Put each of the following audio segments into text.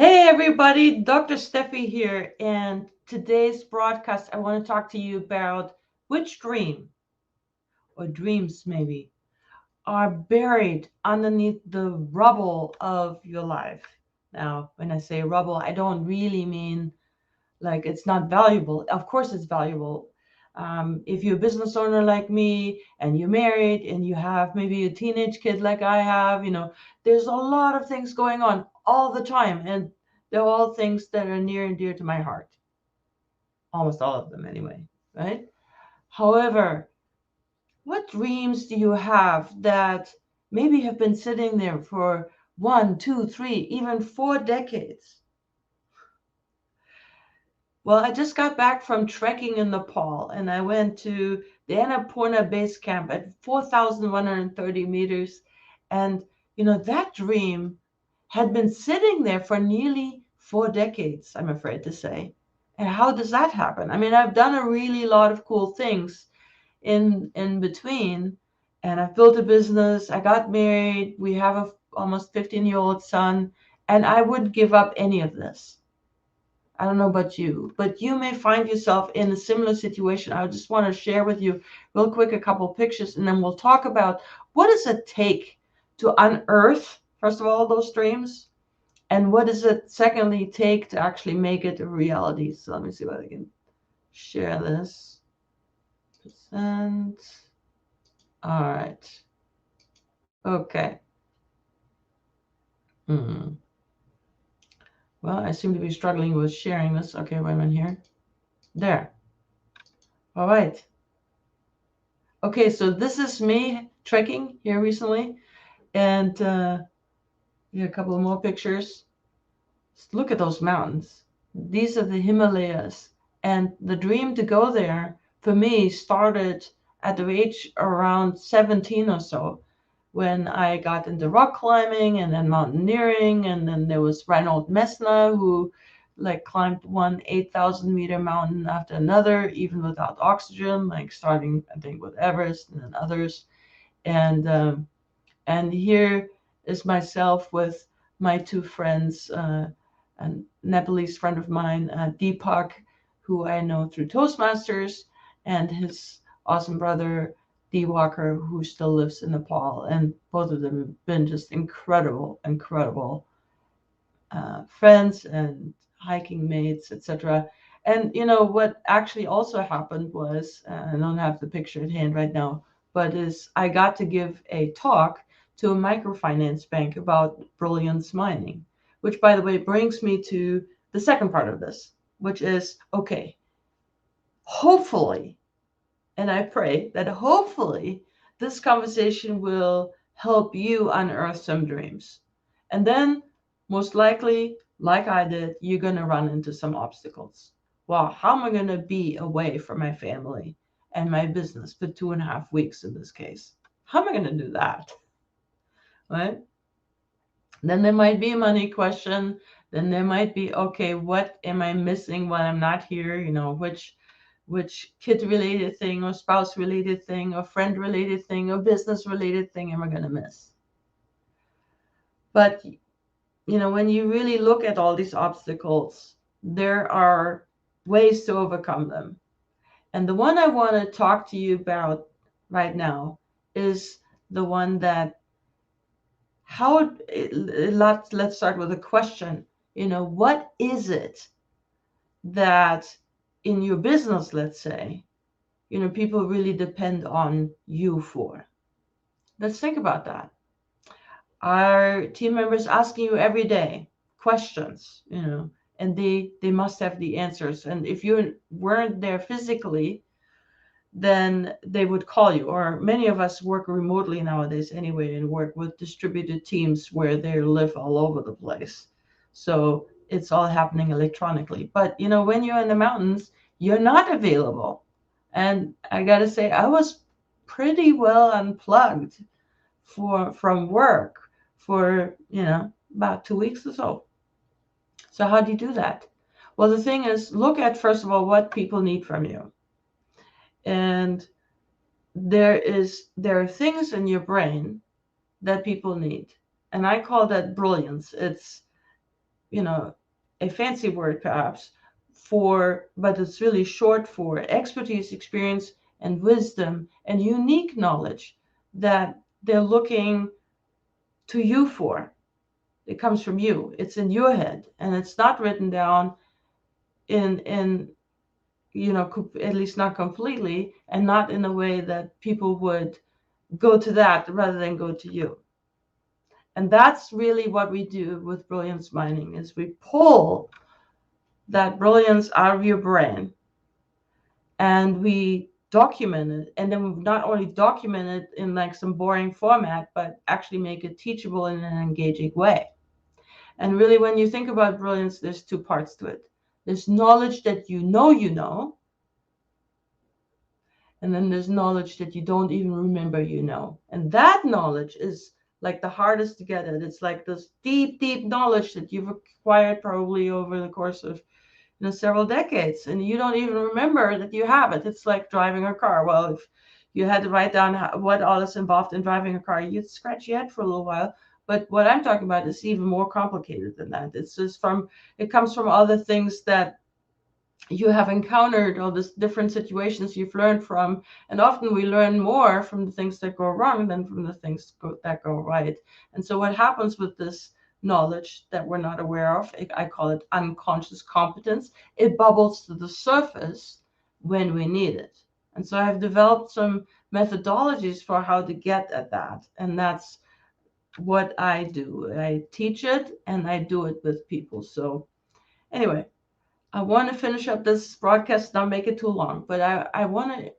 Hey everybody, Dr. Stephie here, and today's broadcast I want to talk to you about which dream, or dreams maybe, are buried underneath the rubble of your life. Now, when I say rubble, I don't really mean like it's not valuable. Of course it's valuable. If you're a business owner like me and you're married and you have maybe a teenage kid like I have, there's a lot of things going on all the time. And they're all things that are near and dear to my heart. Almost all of them anyway, right? However, what dreams do you have that maybe have been sitting there for 1, 2, 3, even 4 decades? Well, I just got back from trekking in Nepal and I went to the Annapurna base camp at 4,130 meters. And, that dream had been sitting there for nearly 4 decades, I'm afraid to say. And how does that happen? I mean, I've done a really lot of cool things in between, and I've built a business. I got married. We have a almost 15-year-old son, and I wouldn't give up any of this. I don't know about you, but you may find yourself in a similar situation. I just want to share with you real quick a couple pictures, and then we'll talk about what does it take to unearth, first of all, those dreams, and what does it, secondly, take to actually make it a reality. So let me see if I can share this. Percent. All right. Okay. Hmm. Well, I seem to be struggling with sharing this. Okay, wait a minute here. There. All right. Okay, so this is me trekking here recently, and a couple of more pictures. Look at those mountains. These are the Himalayas, and the dream to go there for me started at the age around 17 or so, when I got into rock climbing and then mountaineering, and then there was Reinhold Messner who like climbed one 8,000-meter mountain after another, even without oxygen, like starting I think with Everest and then others. And here is myself with my two friends, a Nepalese friend of mine, Deepak, who I know through Toastmasters, and his awesome brother Dee Walker, who still lives in Nepal. And both of them have been just incredible, incredible friends and hiking mates, etc. And what actually also happened was, I don't have the picture at hand right now, but is I got to give a talk to a microfinance bank about Brilliance mining, which, by the way, brings me to the second part of this, which is, okay, hopefully, and I pray that hopefully this conversation will help you unearth some dreams. And then, most likely, like I did, you're going to run into some obstacles. Well, how am I going to be away from my family and my business for 2.5 weeks in this case? How am I going to do that? Right? Then there might be a money question. Then there might be, okay, what am I missing when I'm not here? Which kid related thing or spouse related thing or friend related thing or business related thing am I going to miss? But, when you really look at all these obstacles, there are ways to overcome them. And the one I want to talk to you about right now is the one that let's start with a question. What is it that in your business, let's say, people really depend on you for? Let's think about that. Are team members asking you every day questions, and they must have the answers. And if you weren't there physically, then they would call you. Or many of us work remotely nowadays anyway, and work with distributed teams where they live all over the place. So it's all happening electronically. But when you're in the mountains, you're not available. And I gotta say, I was pretty well unplugged from work for about 2 weeks or so. So how do you do that? Well, the thing is, look at first of all what people need from you. And there are things in your brain that people need, and I call that brilliance. a fancy word perhaps but it's really short for expertise, experience, and wisdom and unique knowledge that they're looking to you for. It comes from you. It's in your head, and it's not written down in at least not completely, and not in a way that people would go to that rather than go to you. And that's really what we do with brilliance mining, is we pull that brilliance out of your brain and we document it. And then we not only document it in like some boring format, but actually make it teachable in an engaging way. And really, when you think about brilliance, there's two parts to it. There's knowledge that you know, and then there's knowledge that you don't even remember And that knowledge is like the hardest to get at. It's like this deep, deep knowledge that you've acquired probably over the course of several decades, and you don't even remember that you have it. It's like driving a car. Well, if you had to write down what all is involved in driving a car, you'd scratch your head for a little while. But what I'm talking about is even more complicated than that. It comes from other things that you have encountered, all these different situations you've learned from. And often we learn more from the things that go wrong than from the things that go right. And so what happens with this knowledge that we're not aware of, I call it unconscious competence, it bubbles to the surface when we need it. And so I've developed some methodologies for how to get at that. And that's what I do. I teach it and I do it with people. So anyway, I want to finish up this broadcast, not make it too long, but I want to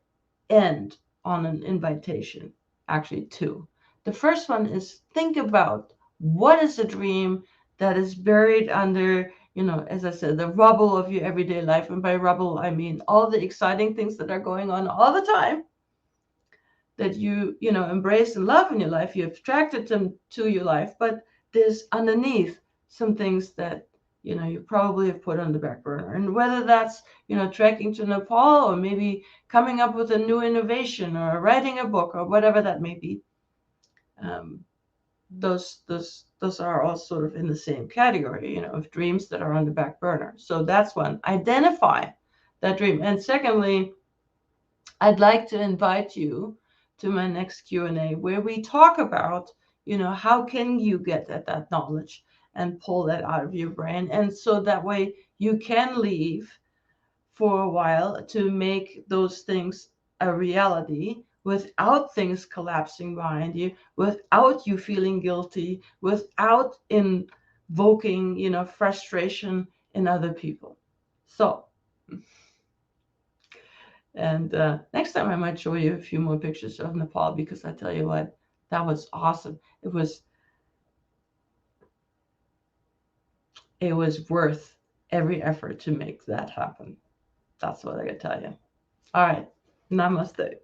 end on an invitation, actually two. The first one is, think about what is a dream that is buried under, as I said, the rubble of your everyday life. And by rubble, I mean all the exciting things that are going on all the time that you embrace and love in your life. You abstracted them to your life, but there's underneath some things that you probably have put on the back burner. And whether that's trekking to Nepal, or maybe coming up with a new innovation, or writing a book, or whatever that may be, those are all sort of in the same category, of dreams that are on the back burner. So that's one. Identify that dream. And secondly, I'd like to invite you to my next Q&A, where we talk about, how can you get at that knowledge and pull that out of your brain. And so that way you can leave for a while to make those things a reality without things collapsing behind you, without you feeling guilty, without invoking, frustration in other people. So, and next time I might show you a few more pictures of Nepal, because I tell you what, that was awesome. It was worth every effort to make that happen. That's what I gotta tell you. All right. Namaste.